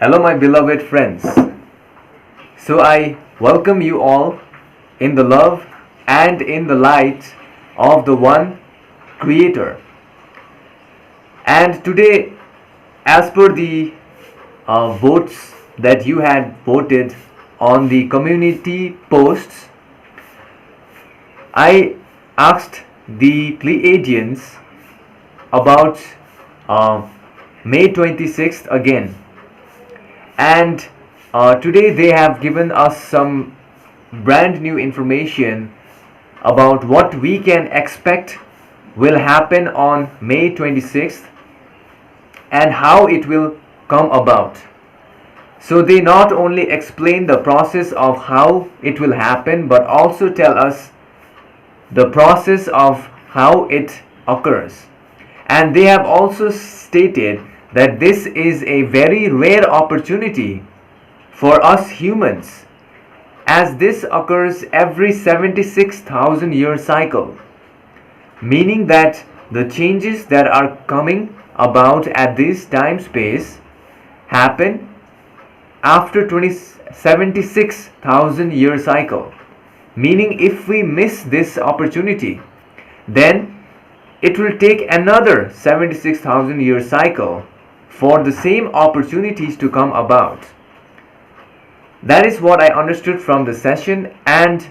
Hello, my beloved friends. So, I welcome you all in the love and in the light of the one Creator. And today, as per the votes that you had voted on the community posts, I asked the Pleiadians about uh, May 26th again. And today they have given us some brand new information about what we can expect will happen on May 26th and how it will come about. So they not only explain the process of how it will happen but also tell us the process of how it occurs. And they have also stated that this is a very rare opportunity for us humans, as this occurs every 76,000 year cycle, meaning that the changes that are coming about at this time space happen after 76,000 year cycle, meaning if we miss this opportunity, then it will take another 76,000 year cycle for the same opportunities to come about. That is what I understood from the session, and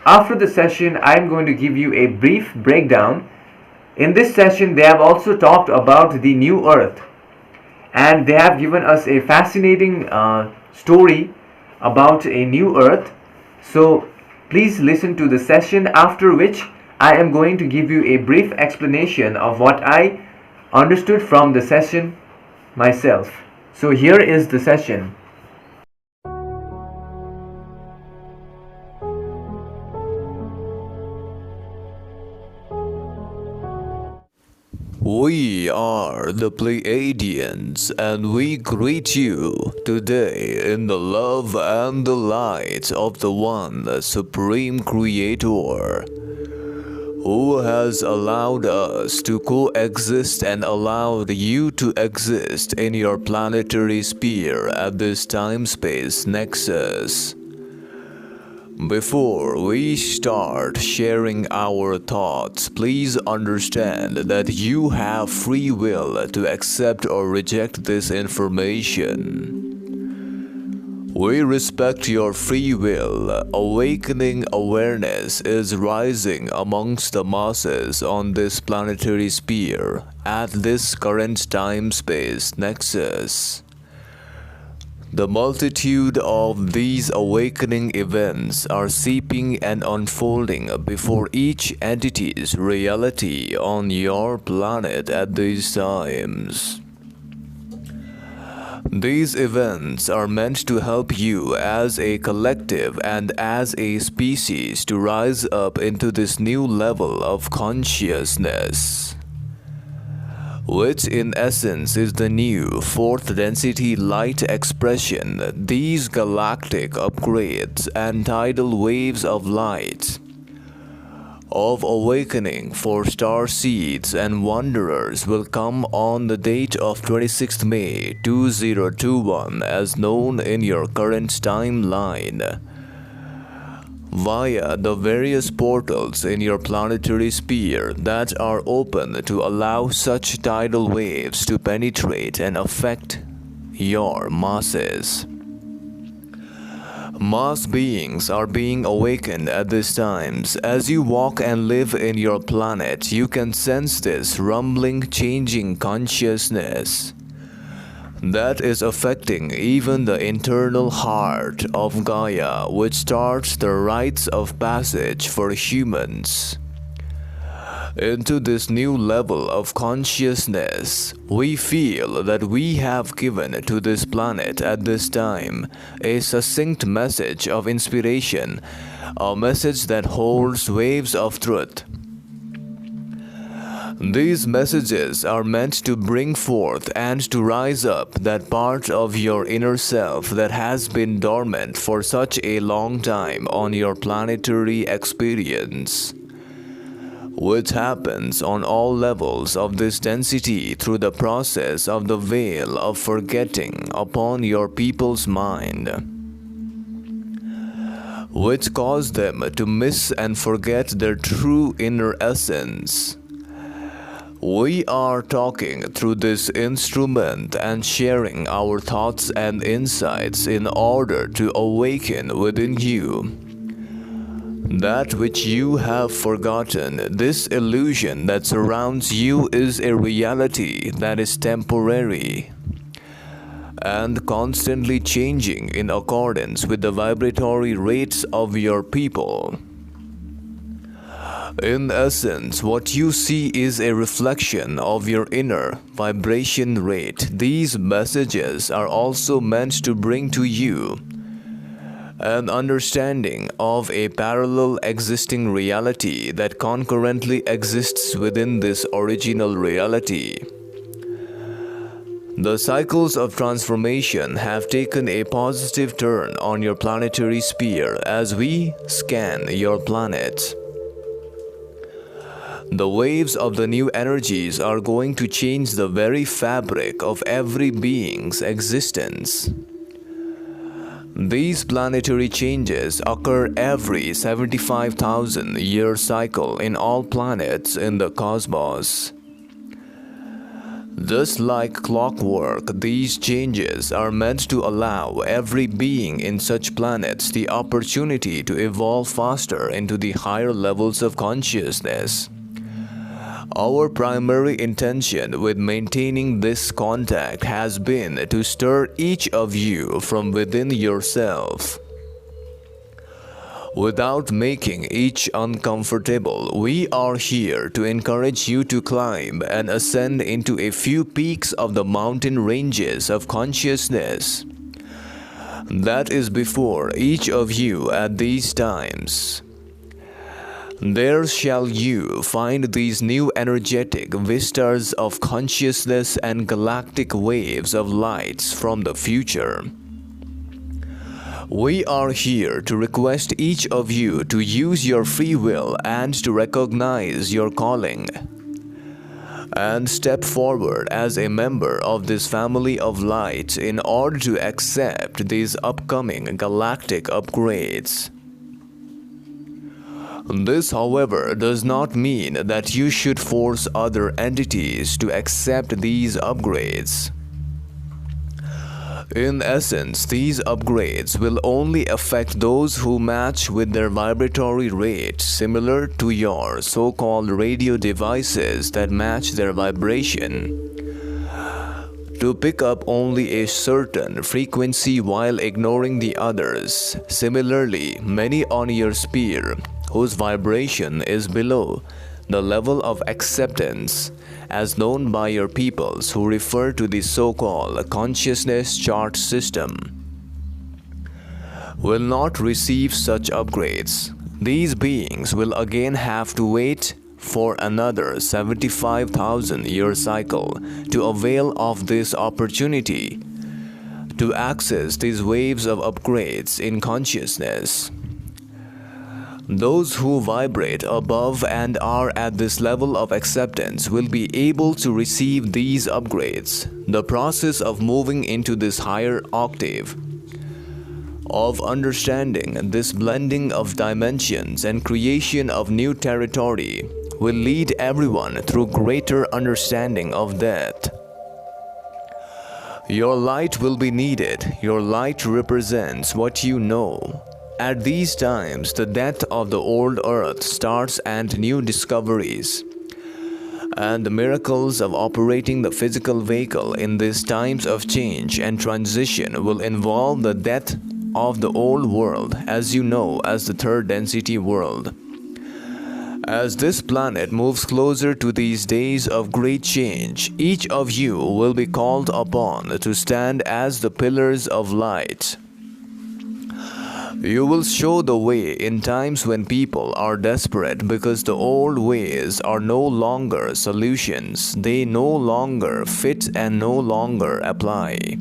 after the session I am going to give you a brief breakdown. In this session they have also talked about the new earth, and they have given us a fascinating story about a new earth. So please listen to the session, after which I am going to give you a brief explanation of what I understood from the session myself. So here is the session. We are the Pleiadians, and we greet you today in the love and the light of the One Supreme Creator, who has allowed us to coexist and allowed you to exist in your planetary sphere at this time-space nexus. Before we start sharing our thoughts, please understand that you have free will to accept or reject this information. We respect your free will. Awakening awareness is rising amongst the masses on this planetary sphere at this current time-space nexus. The multitude of these awakening events are seeping and unfolding before each entity's reality on your planet at these times. These events are meant to help you as a collective and as a species to rise up into this new level of consciousness, which in essence is the new fourth density light expression. These galactic upgrades and tidal waves of light, of awakening for star seeds and wanderers will come on the date of 26th May 2021 as known in your current timeline, via the various portals in your planetary sphere that are open to allow such tidal waves to penetrate and affect your masses. Mass beings are being awakened at these times. As you walk and live in your planet, you can sense this rumbling, changing consciousness that is affecting even the internal heart of Gaia, which starts the rites of passage for humans into this new level of consciousness. We feel that we have given to this planet at this time a succinct message of inspiration, a message that holds waves of truth. These messages are meant to bring forth and to rise up that part of your inner self that has been dormant for such a long time on your planetary experience. which happens on all levels of this density through the process of the veil of forgetting upon your people's mind, which cause them to miss and forget their true inner essence. We are talking through this instrument and sharing our thoughts and insights in order to awaken within you that which you have forgotten. This illusion that surrounds you is a reality that is temporary and constantly changing in accordance with the vibratory rates of your people. In essence, what you see is a reflection of your inner vibration rate. These messages are also meant to bring to you an understanding of a parallel existing reality that concurrently exists within this original reality. The cycles of transformation have taken a positive turn on your planetary sphere as we scan your planet. The waves of the new energies are going to change the very fabric of every being's existence. These planetary changes occur every 75,000 year cycle in all planets in the cosmos. Just like clockwork, these changes are meant to allow every being in such planets the opportunity to evolve faster into the higher levels of consciousness. Our primary intention with maintaining this contact has been to stir each of you from within yourself. Without making each uncomfortable, we are here to encourage you to climb and ascend into a few peaks of the mountain ranges of consciousness that is before each of you at these times. There shall you find these new energetic vistas of consciousness and galactic waves of lights from the future. We are here to request each of you to use your free will and to recognize your calling and step forward as a member of this family of light in order to accept these upcoming galactic upgrades. This, however, does not mean that you should force other entities to accept these upgrades. In essence, these upgrades will only affect those who match with their vibratory rate, similar to your so-called radio devices that match their vibration, to pick up only a certain frequency while ignoring the others. Similarly, many on your sphere whose vibration is below the level of acceptance as known by your peoples who refer to the so-called consciousness chart system will not receive such upgrades. These beings will again have to wait for another 75,000 year cycle to avail of this opportunity to access these waves of upgrades in consciousness. Those who vibrate above and are at this level of acceptance will be able to receive these upgrades. The process of moving into this higher octave of understanding, this blending of dimensions and creation of new territory will lead everyone through greater understanding of death. Your light will be needed. Your light represents what you know. At these times, the death of the old earth starts and new discoveries and the miracles of operating the physical vehicle in these times of change and transition will involve the death of the old world, as you know, as the third density world. As this planet moves closer to these days of great change, each of you will be called upon to stand as the pillars of light. You will show the way in times when people are desperate because the old ways are no longer solutions. They no longer fit and no longer apply.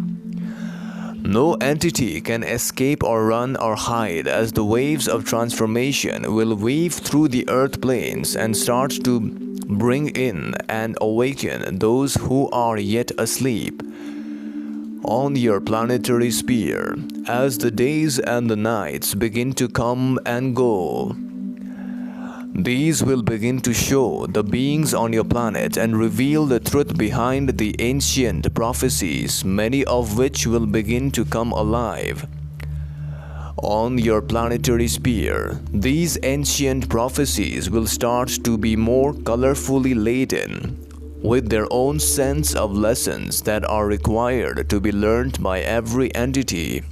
No entity can escape or run or hide, as the waves of transformation will weave through the earth planes and start to bring in and awaken those who are yet asleep on your planetary sphere. As the days and the nights begin to come and go, these will begin to show the beings on your planet and reveal the truth behind the ancient prophecies, many of which will begin to come alive on your planetary sphere. These ancient prophecies will start to be more colorfully laden with their own sense of lessons that are required to be learned by every entity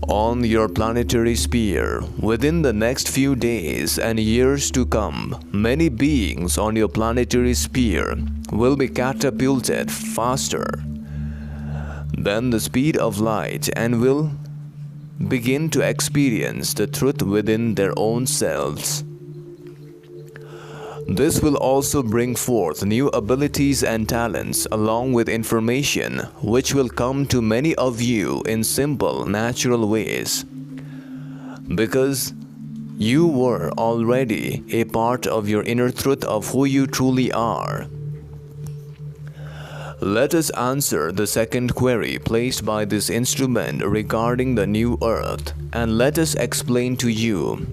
on your planetary sphere. Within the next few days and years to come, many beings on your planetary sphere will be catapulted faster than the speed of light and will begin to experience the truth within their own selves. This will also bring forth new abilities and talents along with information which will come to many of you in simple, natural ways, because you were already a part of your inner truth of who you truly are. Let us answer the second query placed by this instrument regarding the new earth, and let us explain to you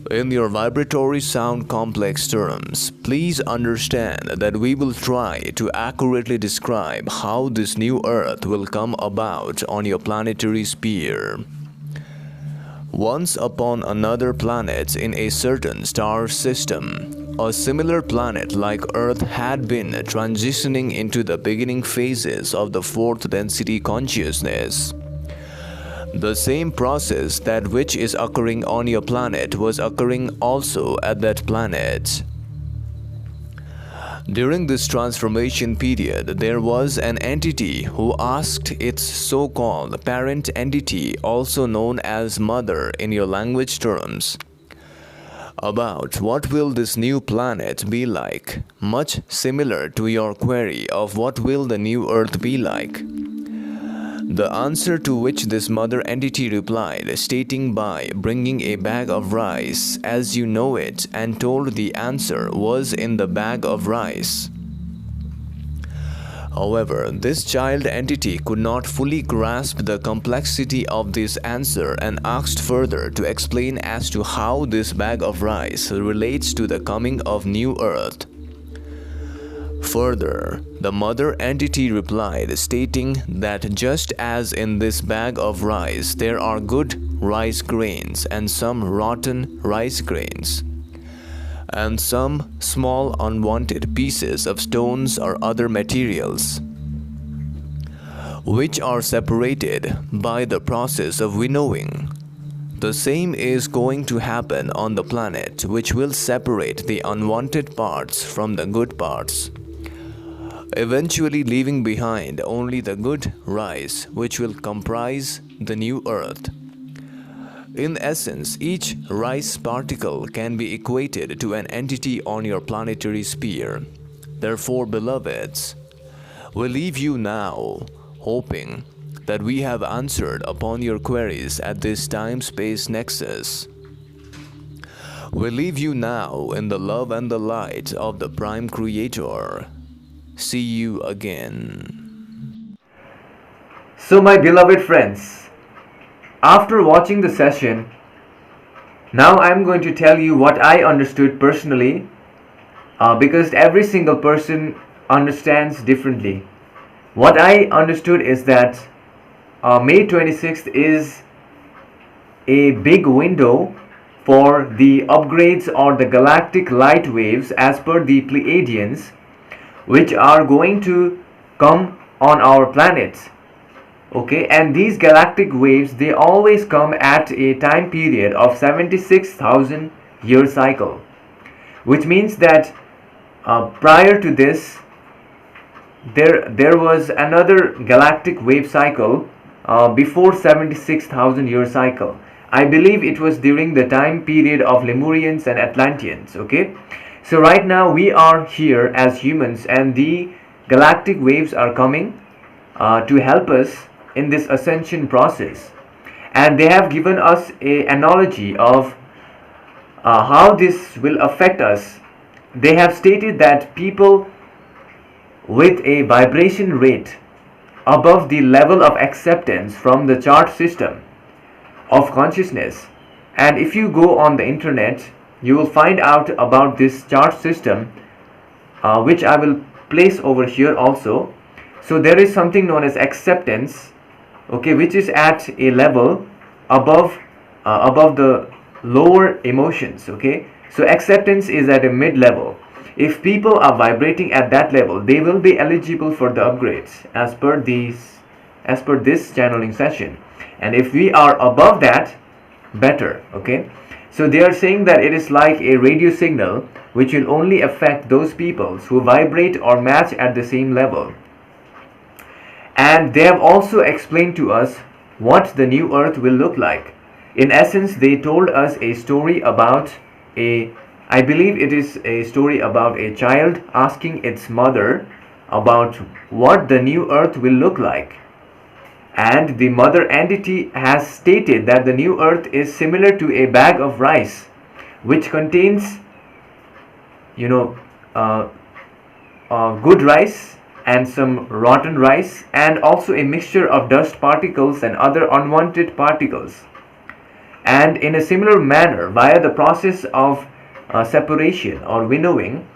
in your vibratory sound complex terms. Please understand that we will try to accurately describe how this new earth will come about on your planetary sphere. Once upon another planet in a certain star system, a similar planet like Earth had been transitioning into the beginning phases of the fourth density consciousness. The same process that which is occurring on your planet was occurring also at that planet. During this transformation period, there was an entity who asked its so-called parent entity, also known as mother in your language terms, about what will this new planet be like, much similar to your query of what will the new earth be like. The answer to which this mother entity replied, stating by bringing a bag of rice as you know it, and told the answer was in the bag of rice. However, this child entity could not fully grasp the complexity of this answer and asked further to explain as to how this bag of rice relates to the coming of new earth. Further, the mother entity replied, stating that just as in this bag of rice there are good rice grains and some rotten rice grains, and some small unwanted pieces of stones or other materials, which are separated by the process of winnowing, the same is going to happen on the planet, which will separate the unwanted parts from the good parts, eventually leaving behind only the good rice, which will comprise the new earth. In essence, each rice particle can be equated to an entity on your planetary sphere. Therefore, beloveds, we leave you now, hoping that we have answered upon your queries at this time-space nexus. We leave you now in the love and the light of the Prime Creator. See you again. So my beloved friends, after watching the session, now I'm going to tell you what I understood personally, because every single person understands differently. What I understood is that May 26th is a big window for the upgrades or the galactic light waves as per the Pleiadians, which are going to come on our planets. Okay, and these galactic waves, they always come at a time period of 76,000 year cycle, which means that prior to this there was another galactic wave cycle before 76,000 year cycle. I believe it was during the time period of Lemurians and Atlanteans. Okay, so right now we are here as humans, and the galactic waves are coming to help us in this ascension process, and they have given us a analogy of how this will affect us. They have stated that people with a vibration rate above the level of acceptance from the chart system of consciousness, and if you go on the internet, you will find out about this chart system, which I will place over here also. So there is something known as acceptance, okay, which is at a level above above the lower emotions, okay. So acceptance is at a mid level. If people are vibrating at that level, they will be eligible for the upgrades as per this channeling session. And if we are above that, better, okay. So they are saying that it is like a radio signal which will only affect those people who vibrate or match at the same level. And they have also explained to us what the new earth will look like. In essence, they told us a story about I believe it is a story about a child asking its mother about what the new earth will look like. And the mother entity has stated that the new earth is similar to a bag of rice, which contains, good rice and some rotten rice, and also a mixture of dust particles and other unwanted particles. And in a similar manner, via the process of separation or winnowing,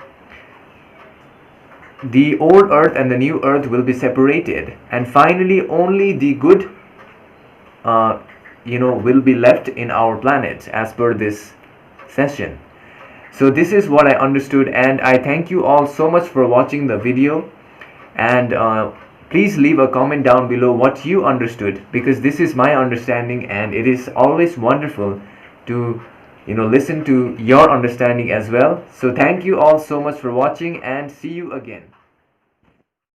the old earth and the new earth will be separated, and finally only the good will be left in our planet as per this session. So this is what I understood, and I thank you all so much for watching the video. And please leave a comment down below what you understood, because this is my understanding, and it is always wonderful to listen to your understanding as well. So thank you all so much for watching, and see you again.